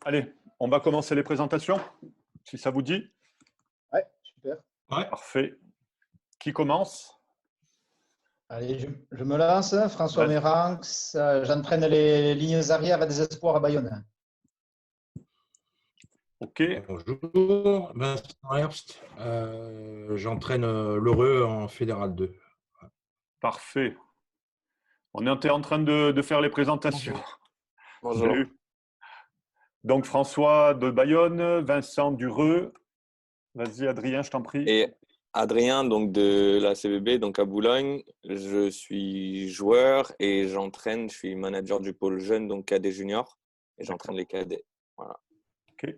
Allez, on va commencer les présentations, si ça vous dit. Ouais, super. Ouais. Parfait. Qui commence? Allez, je me lance. François Vas-y. Méranx, j'entraîne les lignes arrière des espoirs à Bayonne. OK. Bonjour, Vincent Herbst. J'entraîne l'Heureux en Fédéral 2. Parfait. On était en train de faire les présentations. Bonjour. Salut. Donc, François de Bayonne, Vincent d'Ureux. Vas-y, Adrien, je t'en prie. Et Adrien, donc de la CBB, donc à Boulogne. Je suis joueur et j'entraîne. Je suis manager du pôle jeune, donc cadet junior, et j'entraîne les cadets. Voilà. OK.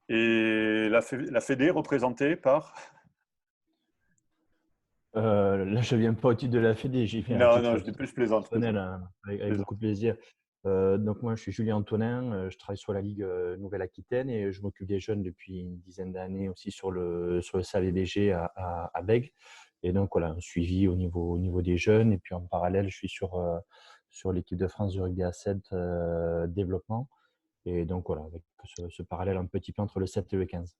Et la Fédé représentée par? Là, je ne viens pas au titre de la Fédé, j'y viens Non, je dis plus, je plaisante. personnel, avec beaucoup de plaisir. Donc, moi, je suis Julien Antonin, je travaille sur la Ligue Nouvelle-Aquitaine et je m'occupe des jeunes depuis une dizaine d'années aussi sur le CAVBG à Bègles. Et donc, voilà, un suivi au niveau des jeunes. Et puis, en parallèle, je suis sur l'équipe de France de rugby à 7 développement. Et donc, voilà, avec ce parallèle un petit peu entre le 7 et le 15.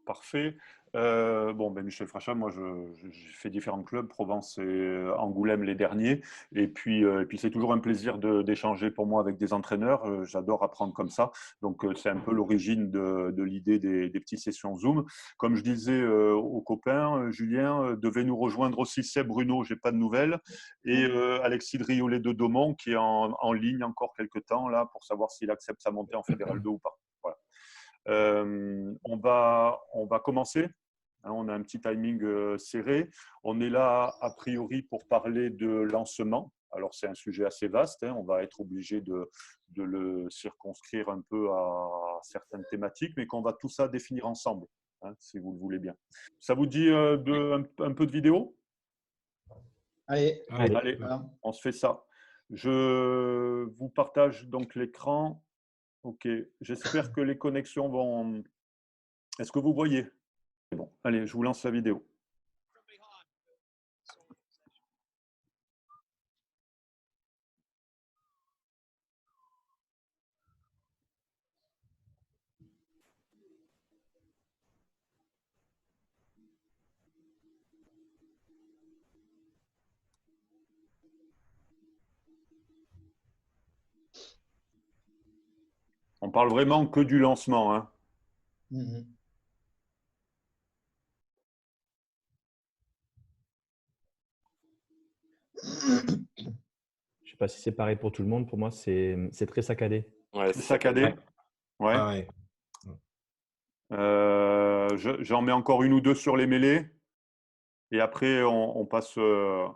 Parfait. Michel Frachat, moi, j'ai fait différents clubs, Provence et Angoulême les derniers. Et puis c'est toujours un plaisir d'échanger pour moi avec des entraîneurs. J'adore apprendre comme ça. Donc, c'est un peu l'origine de l'idée des petites sessions Zoom. Comme je disais aux copains, Julien devait nous rejoindre aussi, Seb Bruno, j'ai pas de nouvelles. Et Alexis Driolet de Daumont, qui est en ligne encore quelques temps là pour savoir s'il accepte sa montée en Fédéral 2 ou pas. Voilà. On va commencer. On a un petit timing serré. On est là, a priori, pour parler de lancement. Alors, c'est un sujet assez vaste. On va être obligé de le circonscrire un peu à certaines thématiques, mais qu'on va tout ça définir ensemble, si vous le voulez bien. Ça vous dit un peu de vidéo? Allez, Allez, voilà. on se fait ça. Je vous partage donc l'écran. OK. J'espère que les connexions vont… Est-ce que vous voyez? C'est bon. Allez, je vous lance la vidéo. On parle vraiment que du lancement, hein. Mhm. Je ne sais pas si c'est pareil pour tout le monde. Pour moi, c'est très saccadé. Ouais, C'est saccadé. Ouais. Ah ouais. J'en mets encore une ou deux sur les mêlées. Et après, on passe au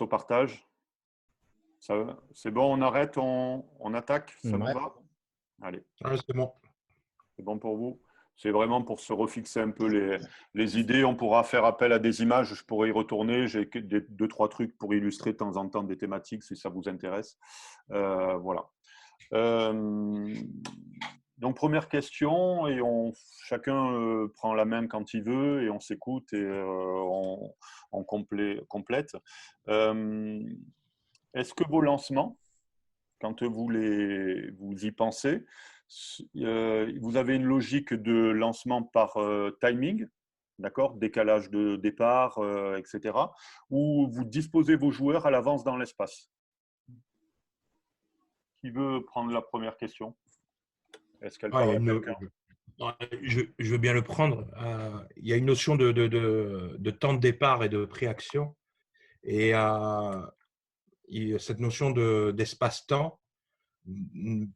partage. C'est bon, on arrête, on attaque. Ça vous Ouais. va? Allez. Ouais, c'est bon. C'est bon pour vous? C'est vraiment pour se refixer un peu les idées. On pourra faire appel à des images. Je pourrais y retourner. J'ai deux, trois trucs pour illustrer de temps en temps des thématiques si ça vous intéresse. Voilà. Donc, première question, et chacun prend la main quand il veut et on s'écoute et on complète. Est-ce que vos lancements, quand vous y pensez, vous avez une logique de lancement par timing, d'accord, décalage de départ, etc., ou vous disposez vos joueurs à l'avance dans l'espace? Qui veut prendre la première question? Est-ce qu'elle parle à quelqu'un? Je veux bien le prendre. Il y a une notion de temps de départ et de préaction. Et cette notion d'espace-temps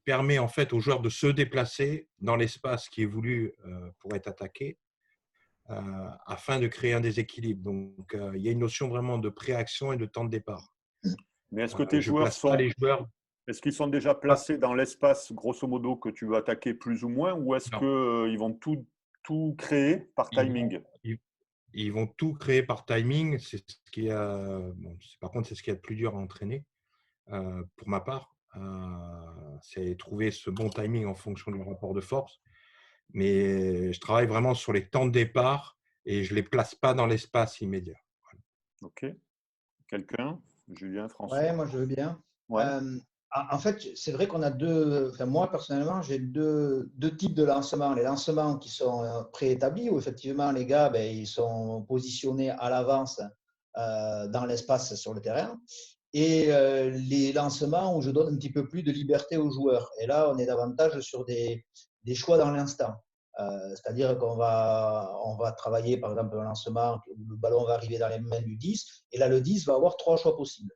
permet en fait aux joueurs de se déplacer dans l'espace qui est voulu pour être attaqué afin de créer un déséquilibre. Donc, il y a une notion vraiment de préaction et de temps de départ. Mais est-ce que tes joueurs est-ce qu'ils sont déjà placés dans l'espace, grosso modo, que tu veux attaquer plus ou moins, ou est-ce qu'ils vont tout créer par timing? Ils vont tout créer par timing. C'est ce qui par contre, c'est ce qui est le plus dur à entraîner pour ma part. C'est trouver ce bon timing en fonction du rapport de force. Mais je travaille vraiment sur les temps de départ et je ne les place pas dans l'espace immédiat. Ok. Quelqu'un? Julien, François? Ouais, moi je veux bien. Ouais. En fait, c'est vrai qu'on a moi personnellement, j'ai deux types de lancements. Les lancements qui sont préétablis, où effectivement les gars, ils sont positionnés à l'avance dans l'espace sur le terrain. Et les lancements où je donne un petit peu plus de liberté aux joueurs. Et là, on est davantage sur des choix dans l'instant. C'est-à-dire qu'on va travailler, par exemple, un lancement où le ballon va arriver dans les mains du 10, et là, le 10 va avoir 3 choix possibles.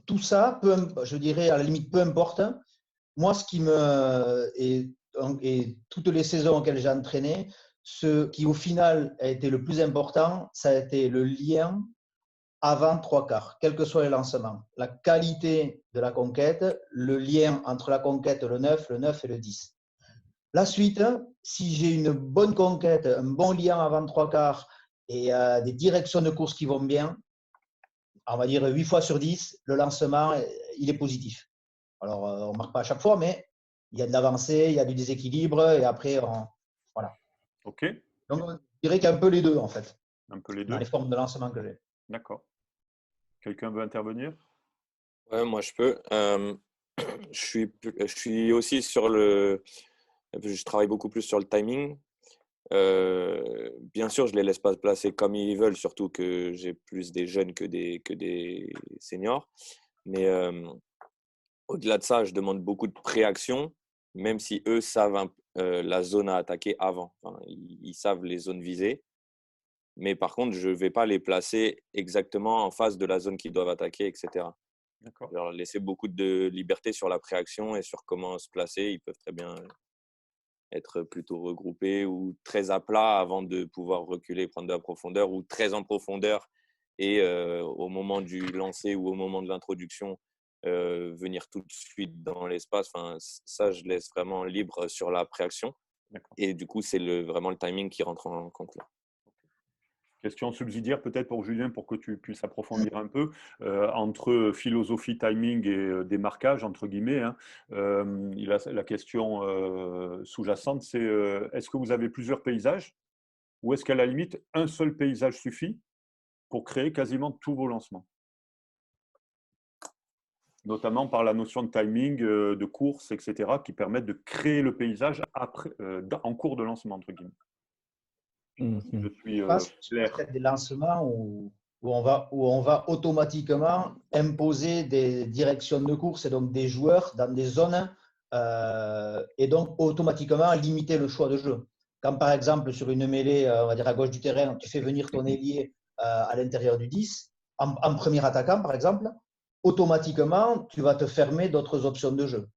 Tout ça, je dirais, à la limite, peu importe. Moi, ce qui et toutes les saisons auxquelles j'ai entraîné, ce qui au final a été le plus important, ça a été le lien avant 3/4, quels que soient les lancements. La qualité de la conquête, le lien entre la conquête, le 9 et le 10. La suite, si j'ai une bonne conquête, un bon lien avant 3/4 et des directions de course qui vont bien, on va dire 8 fois sur 10, le lancement, il est positif. Alors, on ne marque pas à chaque fois, mais il y a de l'avancée, il y a du déséquilibre, et après, voilà. OK. Donc, je dirais qu'il y a un peu les deux, en fait, Un peu les deux. dans les formes de lancement que j'ai. D'accord. Quelqu'un veut intervenir? Ouais, moi, je peux. Je suis aussi sur le. Je travaille beaucoup plus sur le timing. Bien sûr, je les laisse pas se placer comme ils veulent, surtout que j'ai plus des jeunes que des seniors. Mais au-delà de ça, je demande beaucoup de préaction, même si eux savent la zone à attaquer avant. Enfin, ils savent les zones visées. Mais par contre, je ne vais pas les placer exactement en face de la zone qu'ils doivent attaquer, etc. D'accord. Je leur laisser beaucoup de liberté sur la préaction et sur comment se placer. Ils peuvent très bien être plutôt regroupés ou très à plat avant de pouvoir reculer, prendre de la profondeur, ou très en profondeur et au moment du lancer ou au moment de l'introduction, venir tout de suite dans l'espace. Enfin, ça, je laisse vraiment libre sur la préaction. D'accord. Et du coup, c'est vraiment le timing qui rentre en compte là. Question subsidiaire peut-être pour Julien, pour que tu puisses approfondir un peu, entre philosophie, timing et démarquage, entre guillemets. Hein. La question sous-jacente, c'est est-ce que vous avez plusieurs paysages ou est-ce qu'à la limite, un seul paysage suffit pour créer quasiment tous vos lancements? Notamment par la notion de timing, de course, etc., qui permettent de créer le paysage après, en cours de lancement, entre guillemets. Je suis Je pense qu'il y clair. a des lancements où on va automatiquement imposer des directions de course et donc des joueurs dans des zones et donc automatiquement limiter le choix de jeu. Quand par exemple sur une mêlée, on va dire à gauche du terrain, tu fais venir ton ailier à l'intérieur du 10, en premier attaquant par exemple, automatiquement tu vas te fermer d'autres options de jeu.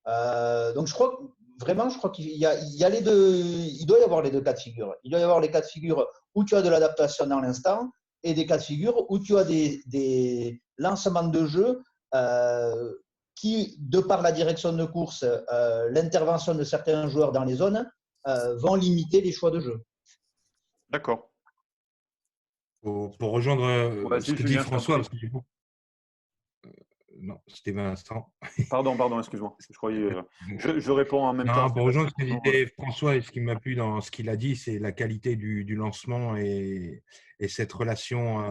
Donc je crois qu'il y a les deux, il doit y avoir les deux cas de figure. Il doit y avoir les cas de figure où tu as de l'adaptation dans l'instant et des cas de figure où tu as des lancements de jeu qui, de par la direction de course, l'intervention de certains joueurs dans les zones, vont limiter les choix de jeu. D'accord. Pour rejoindre ce Vas-y, que dit Julien, je t'en François, prie. parce que du coup, non, c'était Vincent. Pardon, excuse-moi. Je croyais. Je réponds en même temps. Non, pour rejoindre ce que Non, disait François et ce qui m'a plu dans ce qu'il a dit, c'est la qualité du lancement et cette relation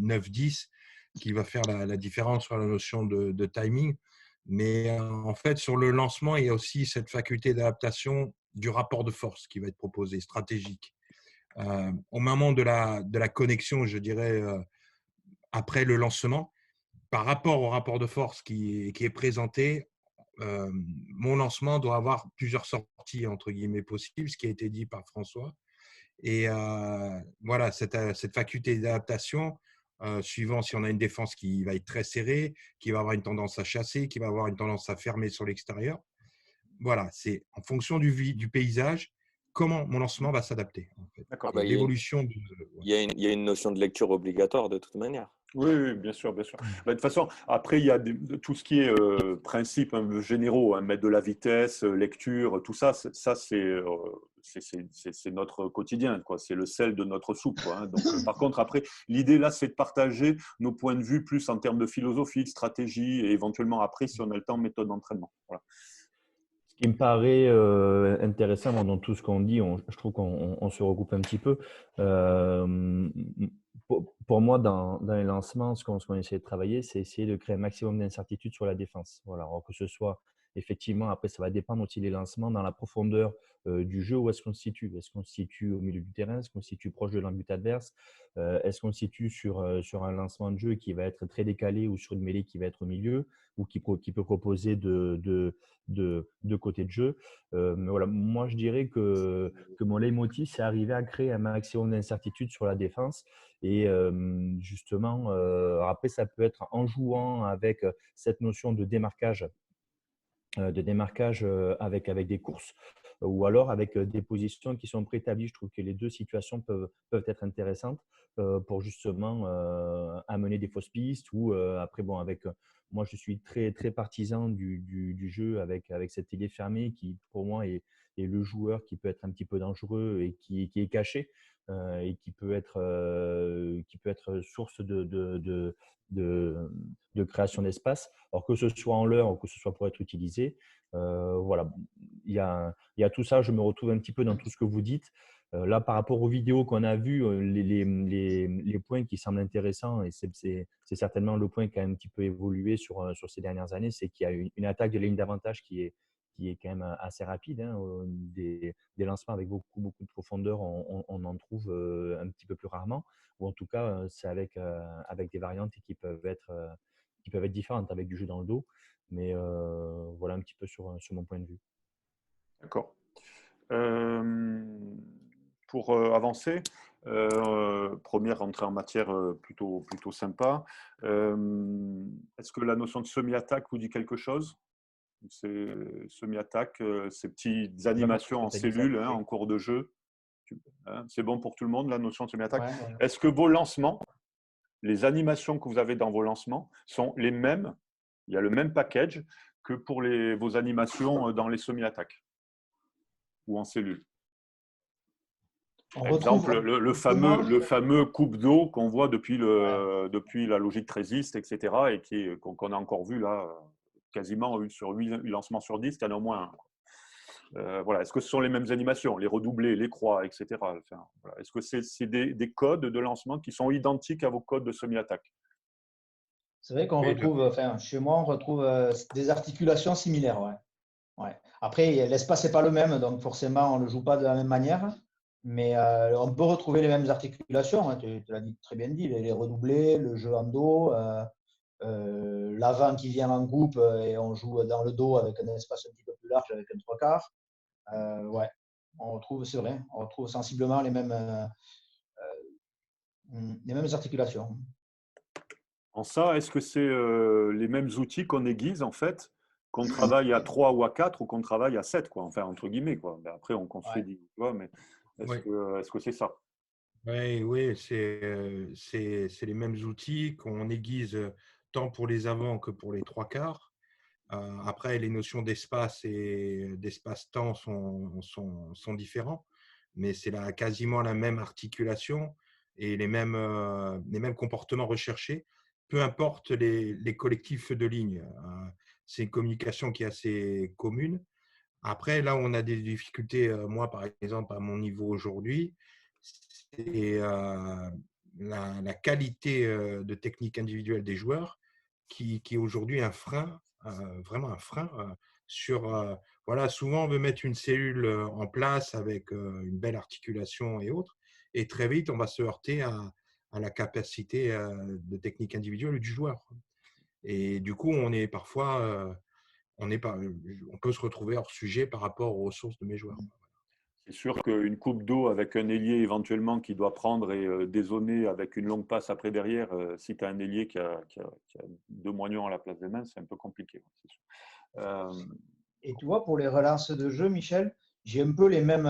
9-10 qui va faire la différence sur la notion de timing. Mais en fait, sur le lancement, il y a aussi cette faculté d'adaptation du rapport de force qui va être proposé, stratégique. Au moment de la connexion, je dirais, après le lancement, par rapport au rapport de force qui est présenté, mon lancement doit avoir plusieurs sorties entre guillemets possibles, ce qui a été dit par François. Et voilà, cette faculté d'adaptation, suivant si on a une défense qui va être très serrée, qui va avoir une tendance à chasser, qui va avoir une tendance à fermer sur l'extérieur. Voilà, c'est en fonction du paysage, comment mon lancement va s'adapter. En fait. D'accord. Il L'évolution de… il y a une notion de lecture obligatoire de toute manière. Oui, bien sûr, bien sûr. De toute façon, après, il y a tout ce qui est principes généraux, hein, mettre de la vitesse, lecture, tout ça, c'est notre quotidien, quoi. C'est le sel de notre soupe, quoi, hein. Donc, par contre, après, l'idée là, c'est de partager nos points de vue plus en termes de philosophie, de stratégie, et éventuellement après, si on a le temps, méthode d'entraînement. Voilà. Ce qui me paraît intéressant dans tout ce qu'on dit, je trouve qu'on se regroupe un petit peu. pour moi, dans les lancements, ce qu'on essaie de travailler, c'est essayer de créer un maximum d'incertitude sur la défense. Voilà. Alors que ce soit effectivement, après, ça va dépendre aussi des lancements dans la profondeur du jeu, où est-ce qu'on se situe. Est-ce qu'on se situe au milieu du terrain? Est-ce qu'on se situe proche de l'embut adverse? Est-ce qu'on se situe sur un lancement de jeu qui va être très décalé ou sur une mêlée qui va être au milieu ou qui peut proposer de côtés de jeu? Mais voilà, moi, je dirais que mon leitmotiv, c'est arriver à créer un maximum d'incertitude sur la défense. Et justement, après, ça peut être en jouant avec cette notion de démarquage avec des courses ou alors avec des positions qui sont préétablies. Je trouve que les deux situations peuvent être intéressantes pour justement amener des fausses pistes ou après, bon, moi, je suis très, très partisan du jeu avec cet ailier fermé qui, pour moi, est le joueur qui peut être un petit peu dangereux et qui est caché et qui peut être source de création d'espace. Alors que ce soit en l'heure ou que ce soit pour être utilisé, voilà, il y a tout ça. Je me retrouve un petit peu dans tout ce que vous dites. Là, par rapport aux vidéos qu'on a vues, les points qui semblent intéressants, et c'est certainement le point qui a un petit peu évolué sur ces dernières années, c'est qu'il y a une attaque de ligne d'avantage qui est quand même assez rapide. Hein. Des lancements avec beaucoup, beaucoup de profondeur, on en trouve un petit peu plus rarement. Ou en tout cas, c'est avec des variantes qui peuvent être différentes, avec du jeu dans le dos. Mais voilà un petit peu sur mon point de vue. D'accord. Pour avancer, première entrée en matière plutôt sympa. Est-ce que la notion de semi-attaque vous dit quelque chose? C'est semi-attaque, ces petites animations en cellule en cours de jeu. C'est bon pour tout le monde, la notion de semi-attaque. Ouais. Est-ce que vos lancements, les animations que vous avez dans vos lancements sont les mêmes? Il y a le même package que pour vos animations dans les semi-attaques ou en cellule? Par exemple, le fameux coupe d'eau qu'on voit depuis la logique trésiste, etc., et qu'on a encore vu là, quasiment sur 8 lancements sur 10, il y en a au moins un. Voilà. Est-ce que ce sont les mêmes animations, les redoublés, les croix, etc. Enfin, voilà. Est-ce que c'est des codes de lancement qui sont identiques à vos codes de semi-attaque? C'est vrai qu'on retrouve, chez moi, on retrouve des articulations similaires. Ouais. Après, l'espace n'est pas le même, donc forcément, on ne le joue pas de la même manière. Mais on peut retrouver les mêmes articulations, hein, tu l'as très bien dit, les redoublés, le jeu en dos, l'avant qui vient en coupe et on joue dans le dos avec un espace un petit peu plus large, avec un trois quarts. Ouais, c'est vrai, on retrouve sensiblement les mêmes articulations. En ça, est-ce que c'est les mêmes outils qu'on aiguise en fait, qu'on travaille à 3 ou à 4 ou qu'on travaille à 7, quoi, enfin entre guillemets, quoi. Ben, après, on construit des voix, mais est-ce que c'est ça? Oui, c'est les mêmes outils qu'on aiguise tant pour les avants que pour les trois quarts. Après, les notions d'espace et d'espace-temps sont différents, mais c'est quasiment la même articulation et les mêmes comportements recherchés, peu importe les collectifs de lignes. C'est une communication qui est assez commune. Après, là où on a des difficultés, moi par exemple, à mon niveau aujourd'hui, c'est la qualité de technique individuelle des joueurs qui est aujourd'hui un frein, vraiment un frein sur… voilà, souvent, on veut mettre une cellule en place avec une belle articulation et autres, et très vite, on va se heurter à la capacité de technique individuelle du joueur. Et du coup, on est parfois… on peut se retrouver hors sujet par rapport aux ressources de mes joueurs. C'est sûr qu'une coupe d'eau avec un ailier éventuellement qui doit prendre et dézoner avec une longue passe après derrière, si tu as un ailier qui a 2 moignons à la place des mains, c'est un peu compliqué. C'est sûr. Et tu vois, pour les relances de jeu, Michel, j'ai un peu les mêmes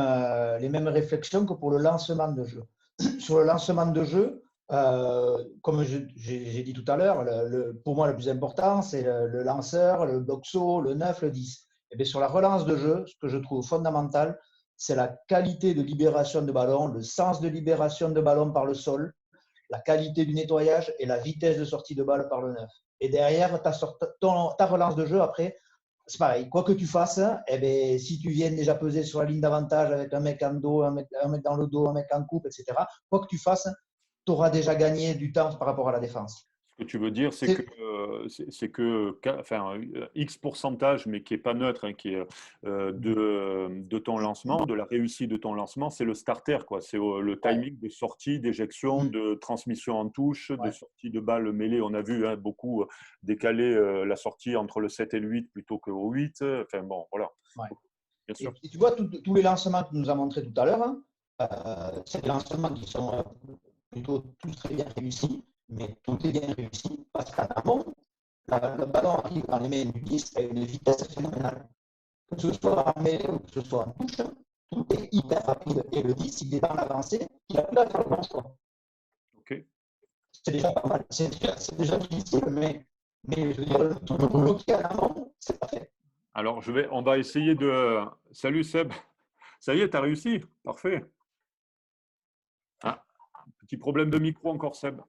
réflexions que pour le lancement de jeu. Sur le lancement de jeu, comme j'ai dit tout à l'heure, pour moi, le plus important, c'est le lanceur, le bloc-saut, le 9, le 10. Et bien, sur la relance de jeu, ce que je trouve fondamental, c'est la qualité de libération de ballon, le sens de libération de ballon par le sol, la qualité du nettoyage et la vitesse de sortie de balle par le 9. Et derrière, ta relance de jeu, après, c'est pareil. Quoi que tu fasses, eh bien, si tu viens déjà peser sur la ligne d'avantage avec un mec en dos, un mec dans le dos, un mec en coupe, etc., quoi que tu fasses, tu auras déjà gagné du temps par rapport à la défense. Ce que tu veux dire, c'est que enfin, X pourcentage, mais qui n'est pas neutre, hein, qui est de ton lancement, de la réussite de ton lancement, c'est le starter, quoi. C'est le timing de sortie, d'éjection, de transmission en touche, de sortie de balle mêlée. On a vu beaucoup décaler la sortie entre le 7 et le 8 plutôt qu'au 8. Enfin bon, voilà. Bien sûr. Et tu vois, tous les lancements que tu nous as montrés tout à l'heure, c'est des lancements qui sont plutôt tous très bien réussis, mais tout est bien réussi parce qu'en amont, le ballon arrive dans les mains du 10 à une vitesse phénoménale. Que ce soit en mêlée ou que ce soit en touche, tout est hyper rapide. Et le 10, il est dans l'avancée, il a plus à faire le bon choix. Ok. C'est déjà pas mal. C'est déjà difficile, mais je veux dire, tout le boulot qu'il y a en amont, c'est parfait. Alors, on va essayer de… Salut Seb. Ça y est, tu as réussi. Parfait. Ah, petit problème de micro encore, Seb.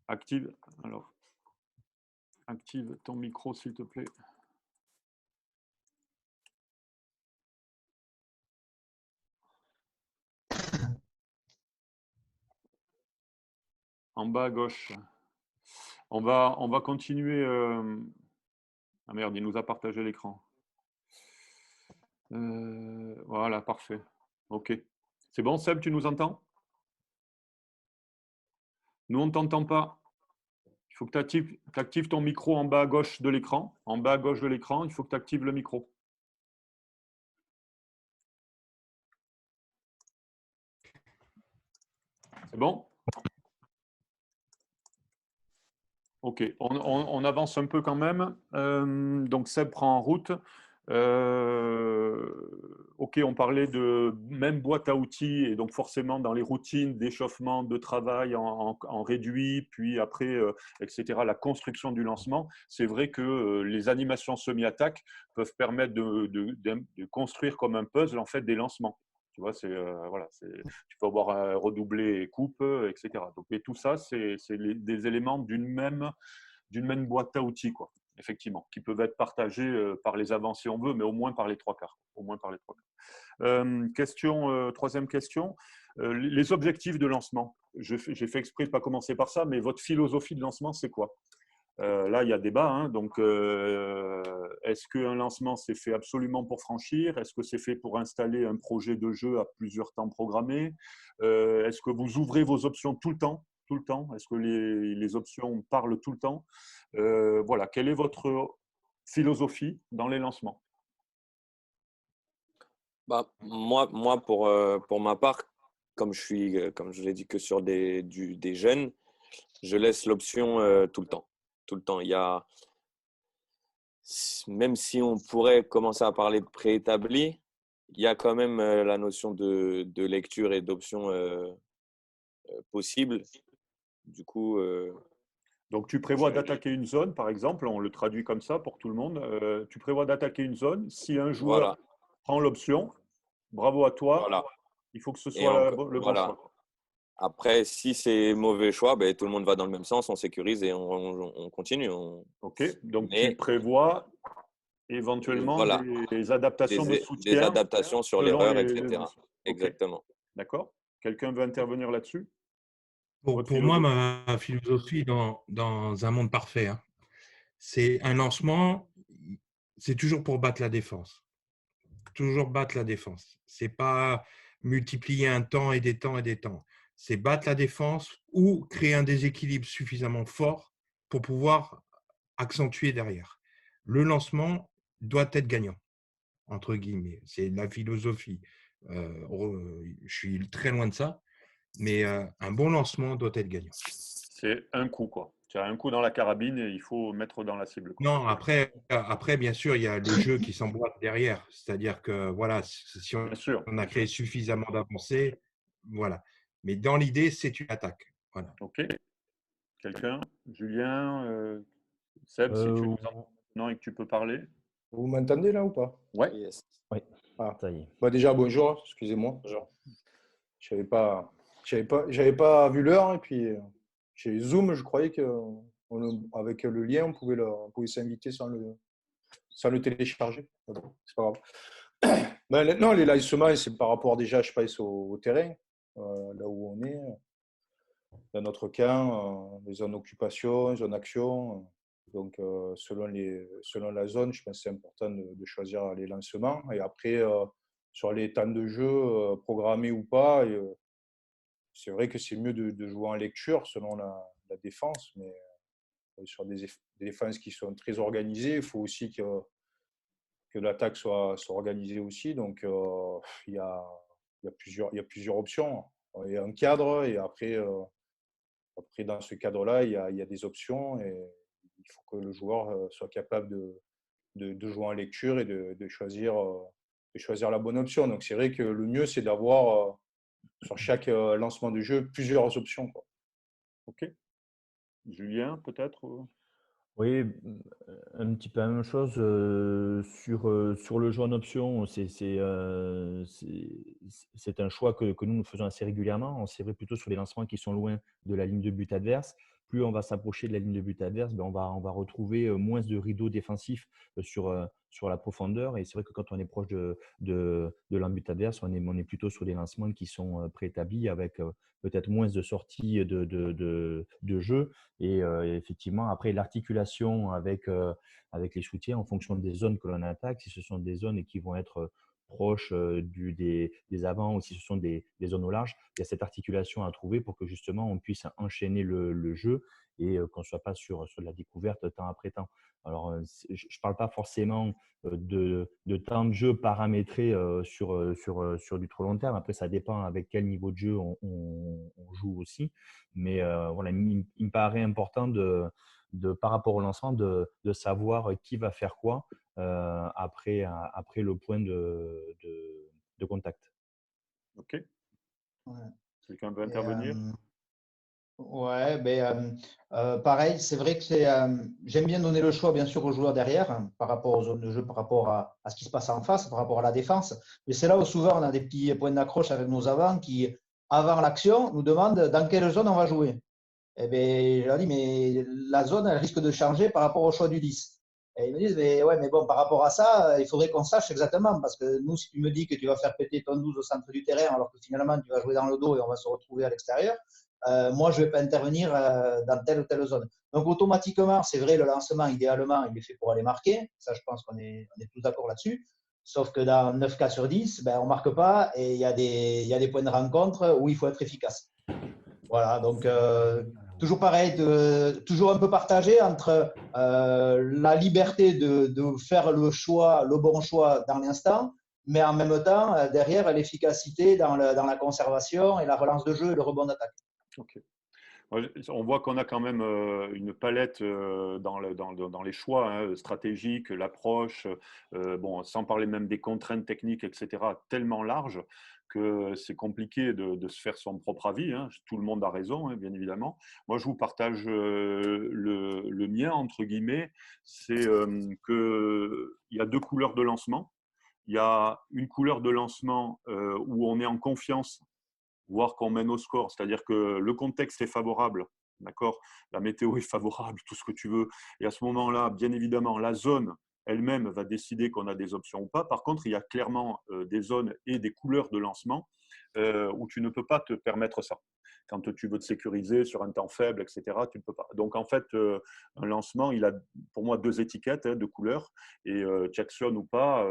Active. Alors, active ton micro, s'il te plaît. En bas à gauche. On va continuer. Ah merde, il nous a partagé l'écran. Voilà, parfait. OK. C'est bon, Seb, tu nous entends? Nous, on ne t'entend pas. Il faut que tu actives ton micro en bas à gauche de l'écran. En bas à gauche de l'écran, il faut que tu actives le micro. C'est bon? OK. On avance un peu quand même. Donc, Seb prend en route. OK, on parlait de même boîte à outils et donc forcément dans les routines d'échauffement, de travail en réduit, puis après, etc., la construction du lancement. C'est vrai que les animations semi-attaque peuvent permettre de construire comme un puzzle en fait des lancements. Tu vois, voilà, tu peux avoir redoublé et coupe, etc. Donc, et tout ça, c'est des éléments d'une même boîte à outils, quoi, effectivement, qui peuvent être partagés par les avants si on veut, mais au moins par les trois quarts. Au moins par les trois quarts. Troisième question. Les objectifs de lancement. J'ai fait exprès de ne pas commencer par ça, mais votre philosophie de lancement, c'est quoi? Là, il y a débat. Hein, donc, est-ce qu'un lancement, c'est fait absolument pour franchir? Est-ce que c'est fait pour installer un projet de jeu à plusieurs temps programmés? Est-ce que vous ouvrez vos options tout le temps? Tout le temps? Est-ce que les options parlent tout le temps? Voilà. Quelle est votre philosophie dans les lancements? Moi pour ma part, comme je l'ai dit, que sur des jeunes, je laisse l'option tout le temps. Tout le temps. Même si on pourrait commencer à parler de préétabli, il y a quand même la notion de lecture et d'options possibles. Du coup, donc, tu prévois d'attaquer une zone, par exemple, on le traduit comme ça pour tout le monde. Tu prévois d'attaquer une zone. Si un joueur voilà. prend l'option, bravo à toi. Voilà. Il faut que ce Et soit le bon voilà. choix. Après, si c'est mauvais choix, ben, tout le monde va dans le même sens, on sécurise et on continue. OK. Donc, tu Mais prévois éventuellement voilà, des adaptations de des soutien adaptations sur selon l'erreur, les etc. options. OK. Exactement. D'accord. Quelqu'un veut intervenir là-dessus? Votre Pour moi, philosophie? ma philosophie dans un monde parfait, hein, c'est un lancement, c'est toujours pour battre la défense. Toujours battre la défense. C'est pas multiplier un temps et des temps et des temps. C'est battre la défense ou créer un déséquilibre suffisamment fort pour pouvoir accentuer derrière. Le lancement doit être gagnant, entre guillemets. C'est la philosophie. Je suis très loin de ça, mais un bon lancement doit être gagnant. C'est un coup, quoi. Tu as un coup dans la carabine et il faut mettre dans la cible, quoi. Non, après, bien sûr, il y a le jeu qui s'emboîte derrière. C'est-à-dire que voilà, si Bien sûr, on a bien créé sûr. suffisamment d'avancées, voilà. Mais dans l'idée, c'est une attaque. Voilà. OK. Quelqu'un? Julien? Seb, si tu nous entends maintenant et que tu peux parler. Vous m'entendez là ou pas? Ouais. Yes. Oui, Ah. ça y est. Bah déjà, bonjour, excusez-moi. Je j'avais pas vu l'heure et puis chez Zoom, je croyais qu'avec le lien, on pouvait s'inviter sans le télécharger. Mais bon, c'est pas grave. Ben, non, les lives semences, c'est par rapport déjà, je pense, au terrain. là où on est, dans notre camp, les zones d'occupation, zones d'action. Donc, selon la zone, je pense que c'est important de choisir les lancements. Et après, sur les temps de jeu, programmés ou pas, c'est vrai que c'est mieux de jouer en lecture selon la défense, mais sur des défenses qui sont très organisées, il faut aussi que l'attaque soit organisée aussi. Donc, il y a, il y a plusieurs options. Il y a un cadre et après, dans ce cadre-là, il y a des options et il faut que le joueur soit capable de jouer en lecture et de choisir la bonne option. Donc, c'est vrai que le mieux, c'est d'avoir sur chaque lancement de jeu plusieurs options, quoi. Ok. Julien, peut-être? Oui, un petit peu la même chose sur le jeu en option. C'est un choix que nous faisons assez régulièrement. C'est vrai plutôt sur les lancements qui sont loin de la ligne de but adverse. Plus on va s'approcher de la ligne de but adverse, ben on va retrouver moins de rideaux défensifs sur la profondeur. Et c'est vrai que quand on est proche de l'embut adverse, on est plutôt sur des lancements qui sont préétablis avec peut-être moins de sorties de jeu. Et effectivement, après, l'articulation avec les soutiens en fonction des zones que l'on attaque, si ce sont des zones qui vont être proches des avants ou si ce sont des zones au large, il y a cette articulation à trouver pour que justement on puisse enchaîner le jeu et qu'on ne soit pas sur de la découverte temps après temps. Alors, je ne parle pas forcément de temps de jeu paramétré sur du trop long terme. Après, ça dépend avec quel niveau de jeu on joue aussi. Mais voilà, il me paraît important par rapport au lancement de savoir qui va faire quoi après le point de contact. Ok. Ouais. Quelqu'un veut Et, intervenir? ouais, pareil, c'est vrai que j'aime bien donner le choix, bien sûr, aux joueurs derrière, hein, par rapport aux zones de jeu, par rapport à ce qui se passe en face, par rapport à la défense. Mais c'est là où souvent on a des petits points d'accroche avec nos avants qui, avant l'action, nous demandent dans quelle zone on va jouer. Eh bien, je leur dis, mais la zone, elle risque de changer par rapport au choix du 10. Et ils me disent, mais ouais, mais bon, par rapport à ça, il faudrait qu'on sache exactement. Parce que nous, si tu me dis que tu vas faire péter ton 12 au centre du terrain, alors que finalement, tu vas jouer dans le dos et on va se retrouver à l'extérieur, moi, je ne vais pas intervenir dans telle ou telle zone. Donc, automatiquement, c'est vrai, le lancement, idéalement, il est fait pour aller marquer. Ça, je pense qu'on est tous d'accord là-dessus. Sauf que dans 9 cas sur 10, ben, on ne marque pas et il y a des points de rencontre où il faut être efficace. Voilà, donc toujours pareil, toujours un peu partagé entre la liberté de faire le bon choix dans l'instant, mais en même temps, derrière, l'efficacité dans la conservation et la relance de jeu et le rebond d'attaque. Ok. On voit qu'on a quand même une palette dans les choix stratégiques, l'approche, bon, sans parler même des contraintes techniques, etc., tellement large que c'est compliqué de se faire son propre avis. Hein. Tout le monde a raison, hein, bien évidemment. Moi, je vous partage le mien, entre guillemets, c'est qu'il y a deux couleurs de lancement. Il y a une couleur de lancement où on est en confiance, voire qu'on mène au score. C'est-à-dire que le contexte est favorable, d'accord, la météo est favorable, tout ce que tu veux. Et à ce moment-là, bien évidemment, la zone elle-même va décider qu'on a des options ou pas. Par contre, il y a clairement des zones et des couleurs de lancement où tu ne peux pas te permettre ça. Quand tu veux te sécuriser sur un temps faible, etc., tu ne peux pas. Donc, en fait, un lancement, il a pour moi deux étiquettes, deux couleurs, et tu actionnes ou pas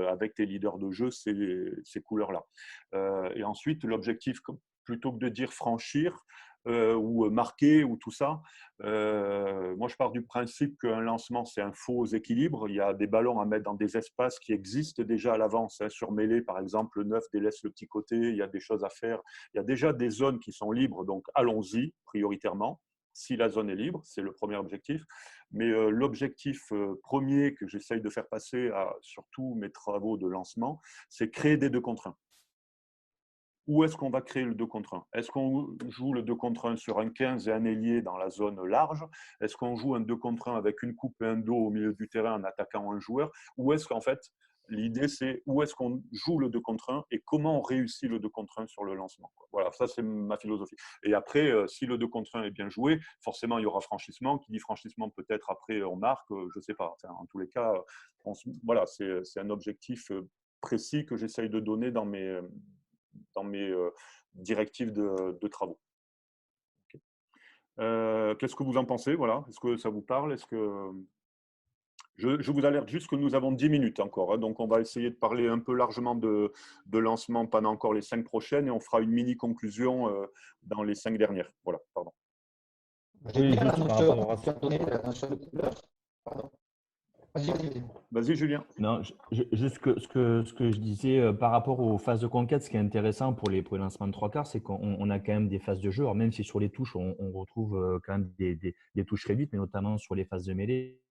avec tes leaders de jeu ces couleurs-là. Et ensuite, l'objectif, plutôt que de dire franchir ou marquer ou tout ça, moi je pars du principe qu'un lancement c'est un faux équilibre. Il y a des ballons à mettre dans des espaces qui existent déjà à l'avance. Hein. Sur mêlée, par exemple, le 9 délaisse le petit côté, il y a des choses à faire. Il y a déjà des zones qui sont libres, donc allons-y prioritairement. Si la zone est libre, c'est le premier objectif. Mais l'objectif premier que j'essaye de faire passer à surtout mes travaux de lancement, c'est créer des 2 contre 1. Où est-ce qu'on va créer le 2 contre 1? Est-ce qu'on joue le 2 contre 1 sur un 15 et un ailier dans la zone large? Est-ce qu'on joue un 2 contre 1 avec une coupe et un dos au milieu du terrain en attaquant un joueur? Ou est-ce qu'en fait, l'idée c'est où est-ce qu'on joue le 2 contre 1 et comment on réussit le 2 contre 1 sur le lancement? Voilà, ça c'est ma philosophie. Et après, si le 2 contre 1 est bien joué, forcément il y aura franchissement. Qui dit franchissement, peut-être après on marque, je ne sais pas. Enfin, en tous les cas, voilà, c'est un objectif précis que j'essaye de donner mes directives de travaux. Qu'est-ce que vous en pensez? Voilà. Est-ce que ça vous parle? Est-ce que je vous alerte juste que nous avons 10 minutes encore, hein, donc on va essayer de parler un peu largement de lancement pendant encore les 5 prochaines et on fera une mini conclusion dans les 5 dernières. Voilà, pardon. J'ai Oui, bien la juste par notion, rapport à tu as donné la notion de couleur. Pardon. Vas-y, vas-y. Vas-y, Julien. Non, juste ce que je disais par rapport aux phases de conquête, ce qui est intéressant pour les lancements de trois quarts, c'est qu'on a quand même des phases de jeu. Alors, même si sur les touches, on retrouve quand même des touches réduites, mais notamment sur les phases de mêlée,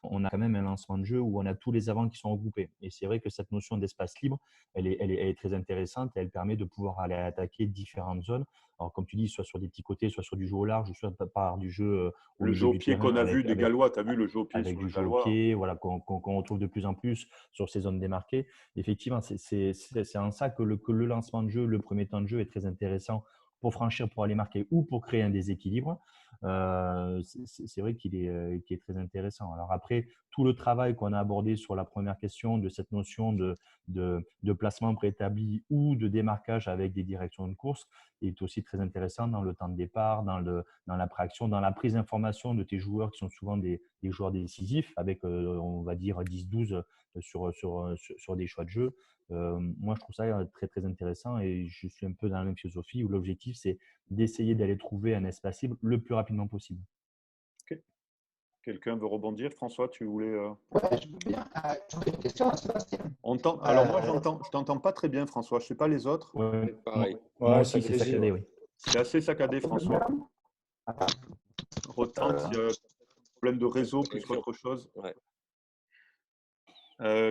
on a quand même un lancement de jeu où on a tous les avants qui sont regroupés. Et c'est vrai que cette notion d'espace libre, elle est très intéressante et elle permet de pouvoir aller attaquer différentes zones. Alors, comme tu dis, soit sur des petits côtés, soit sur du jeu au large, soit par du jeu au Le jeu milieu au du pied terrain qu'on a vu des Gallois, tu as vu le jeu au pied avec sur du le jeu au Gallois? pied, voilà, qu'on retrouve de plus en plus sur ces zones démarquées. Effectivement, c'est en ça que le lancement de jeu, le premier temps de jeu est très intéressant pour franchir, pour aller marquer ou pour créer un déséquilibre. C'est vrai qu'il est très intéressant. Alors après, tout le travail qu'on a abordé sur la première question de cette notion de placement préétabli ou de démarquage avec des directions de course est aussi très intéressant dans le temps de départ, dans la préaction, dans la prise d'information de tes joueurs qui sont souvent des joueurs décisifs avec, on va dire, 10-12 sur des choix de jeu. Moi, je trouve ça très, très intéressant et je suis un peu dans la même philosophie où l'objectif, c'est d'essayer d'aller trouver un espace libre le plus rapidement possible. Ok. Quelqu'un veut rebondir? François, tu voulais… Ouais, je veux bien. J'aurais une question à Sébastien. Alors moi, je t'entends pas très bien, François. Je ne sais pas les autres. Ouais, Pareil. moi Ouais, aussi, ça c'est grésille. saccadé, oui. C'est assez saccadé, François. Retente, il y a un problème de réseau plus Connexion. qu'autre chose. Ouais.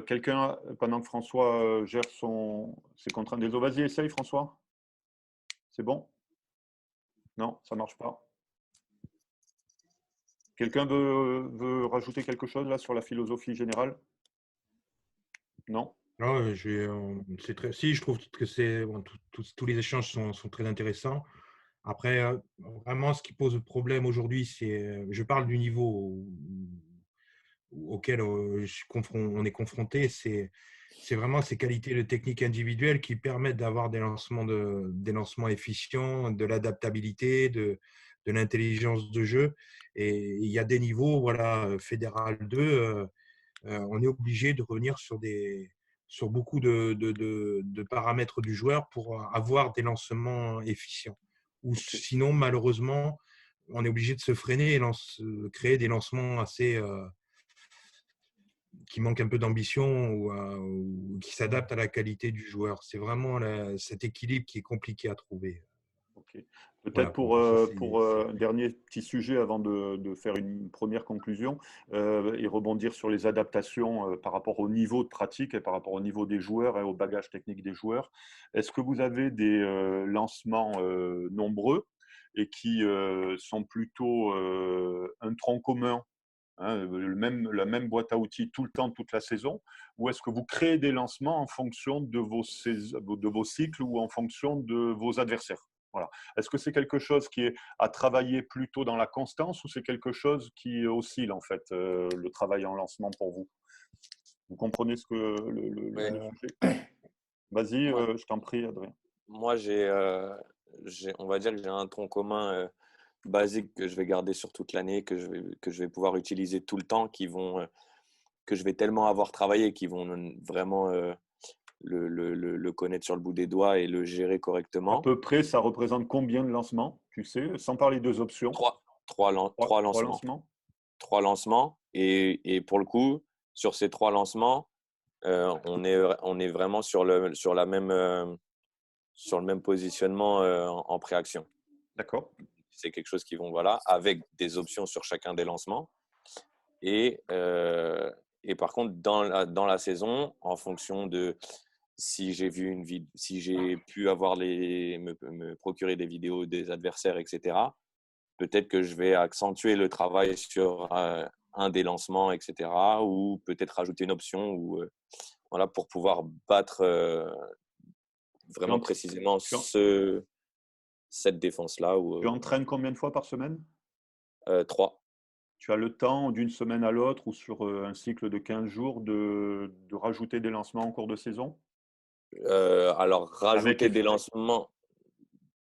Quelqu'un, pendant que François gère ses contraintes des eaux, vas-y, essaye, François. C'est bon? Non, ça ne marche pas. Quelqu'un veut rajouter quelque chose là sur la philosophie générale? Non? Non, si, je trouve que tous les échanges sont très intéressants. Après, vraiment, ce qui pose problème aujourd'hui, je parle du niveau auquel on est confronté, c'est vraiment ces qualités de technique individuelle qui permettent d'avoir des lancements efficients, de l'adaptabilité, de l'intelligence de jeu. Et il y a des niveaux, voilà, Fédéral 2, on est obligé de revenir sur beaucoup de paramètres du joueur pour avoir des lancements efficients. Ou sinon, malheureusement, on est obligé de se freiner et créer des lancements assez qui manquent un peu d'ambition ou qui s'adaptent à la qualité du joueur. C'est vraiment cet équilibre qui est compliqué à trouver. Ok. Peut-être Voilà, pour un dernier petit sujet avant de faire une première conclusion et rebondir sur les adaptations par rapport au niveau de pratique et par rapport au niveau des joueurs et au bagage technique des joueurs. Est-ce que vous avez des lancements nombreux et qui sont plutôt un tronc commun, hein, la même boîte à outils tout le temps, toute la saison, ou est-ce que vous créez des lancements en fonction de vos cycles ou en fonction de vos adversaires? Voilà. Est-ce que c'est quelque chose qui est à travailler plutôt dans la constance ou c'est quelque chose qui oscille en fait, le travail en lancement pour vous? Vous comprenez Ouais. le sujet? Vas-y, Moi, je t'en prie, Adrien. moi, on va dire que j'ai un tronc commun basique que je vais garder sur toute l'année, que je vais pouvoir utiliser tout le temps, que je vais tellement avoir travaillé, qui vont vraiment le connaître sur le bout des doigts et le gérer À correctement. peu près, ça représente combien de lancements, tu sais, sans parler des options? Trois Trois lancements. lancements? 3 lancements. Et pour le coup, sur ces 3 lancements, on est vraiment sur le même positionnement en préaction. D'accord. C'est quelque chose qui vont, voilà, avec des options sur chacun des lancements. Et par contre, dans la saison, en fonction de si j'ai pu avoir me procurer des vidéos des adversaires, etc., peut-être que je vais accentuer le travail sur un des lancements, etc., ou peut-être rajouter une option voilà, pour pouvoir battre vraiment précisément cette défense-là. Tu entraînes combien de fois par semaine? 3. Tu as le temps d'une semaine à l'autre ou sur un cycle de 15 jours de rajouter des lancements en cours de saison? Alors, rajouter des lancements,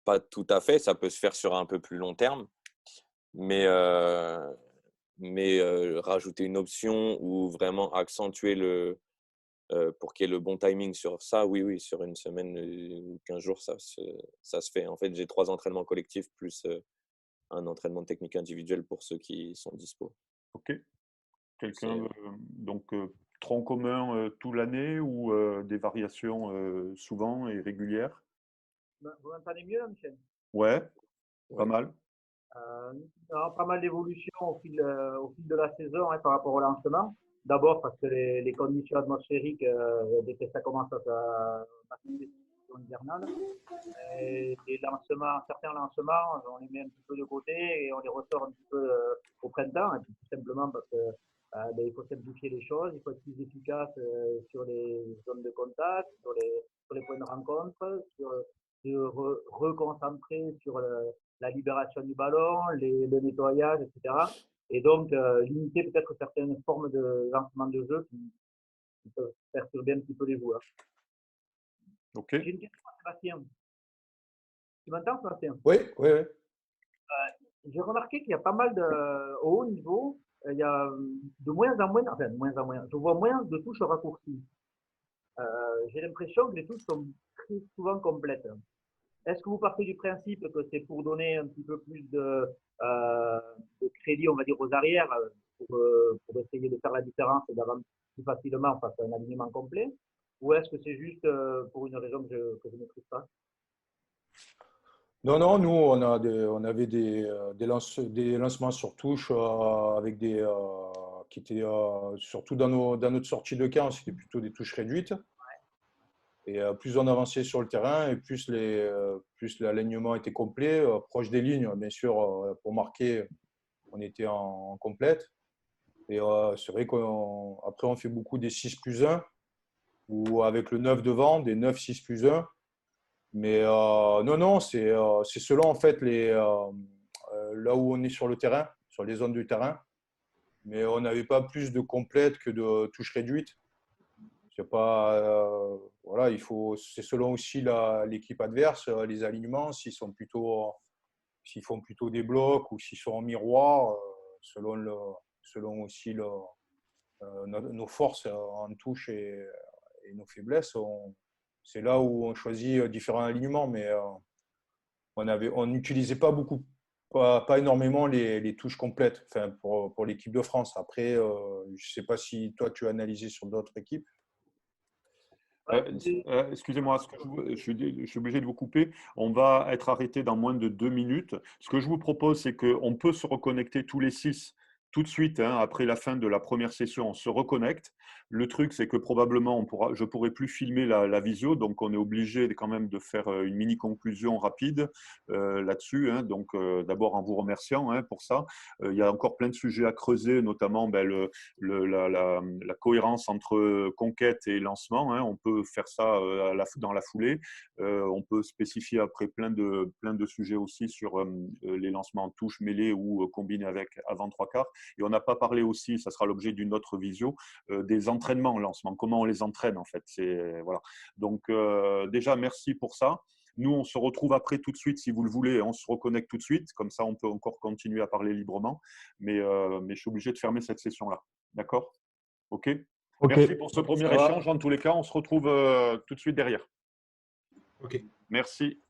pas tout à fait. Ça peut se faire sur un peu plus long terme. Mais rajouter une option ou vraiment accentuer pour qu'il y ait le bon timing sur ça, oui, sur une semaine ou 15 jours, ça se fait. En fait, j'ai 3 entraînements collectifs plus un entraînement technique individuel pour ceux qui sont dispo. Ok. Quelqu'un, donc tronc commun toute l'année ou des variations souvent et régulières? Vous m'entendez mieux, Michel? Ouais, pas Ouais. mal. Alors, pas mal d'évolutions au fil de la saison hein, par rapport au lancement. D'abord parce que les conditions atmosphériques, dès que ça commence à passer les saisons hivernales, et les lancements, certains lancements, on les met un petit peu de côté et on les ressort un petit peu au printemps. Et puis tout simplement parce que il faut simplifier les choses, il faut être plus efficace sur les zones de contact, sur les points de rencontre, sur se reconcentrer sur la libération du ballon, le nettoyage, etc. Et donc, limiter peut-être certaines formes de lancement de jeu qui peuvent perturber un petit peu les joueurs. Ok. J'ai une question à Sébastien. Tu m'entends, Sébastien? Oui. J'ai remarqué qu'il y a pas mal au haut niveau, il y a de moins en moins, enfin, de moins en moins, je vois moins de touches raccourcies. J'ai l'impression que les touches sont très souvent complètes. Est-ce que vous partez du principe que c'est pour donner un petit peu plus de crédit, on va dire, aux arrières, pour essayer de faire la différence et d'avancer plus facilement face à un alignement complet? Ou est-ce que c'est juste pour une raison que je ne maîtrise pas? Non, nous, on avait des lancements sur touche avec qui étaient surtout dans notre sortie de camp, c'était plutôt des touches réduites. Et plus on avançait sur le terrain et plus l'alignement était complet, proche des lignes, bien sûr, pour marquer, on était en complète. Et c'est vrai qu'après, on fait beaucoup des 6+1 ou avec le 9 devant, des 9, 6+1. Mais non, c'est selon en fait là où on est sur le terrain, sur les zones du terrain. Mais on n'avait pas plus de complètes que de touches réduites. C'est pas, voilà, c'est selon aussi l'équipe adverse, les alignements, s'ils font plutôt des blocs ou s'ils sont en miroir, selon aussi nos forces en touche et nos faiblesses. C'est là où on choisit différents alignements, mais on n'utilisait pas beaucoup, pas énormément les touches complètes, enfin, pour l'équipe de France. Après, je ne sais pas si toi tu as analysé sur d'autres équipes. Excusez-moi, je suis obligé de vous couper. On va être arrêté dans moins de 2 minutes. Ce que je vous propose, c'est qu'on peut se reconnecter tous les 6 tout de suite, hein, après la fin de la première session. On se reconnecte. Le truc, c'est que probablement, je ne pourrai plus filmer la visio, donc on est obligé quand même de faire une mini-conclusion rapide là-dessus. Hein. Donc, d'abord en vous remerciant pour ça. Il y a encore plein de sujets à creuser, notamment la cohérence entre conquête et lancement. Hein. On peut faire ça dans la foulée. On peut spécifier après plein de sujets aussi sur les lancements en touche mêlée ou combinés avec avant 3/4. Et on n'a pas parlé aussi, ça sera l'objet d'une autre visio, des entraînements en lancement. Comment on les entraîne en fait. Voilà. Donc déjà, merci pour ça. Nous, on se retrouve après tout de suite, si vous le voulez. On se reconnecte tout de suite. Comme ça, on peut encore continuer à parler librement. Mais je suis obligé de fermer cette session-là. D'accord? OK. Merci pour ce premier échange. En tous les cas, on se retrouve tout de suite derrière. OK. Merci.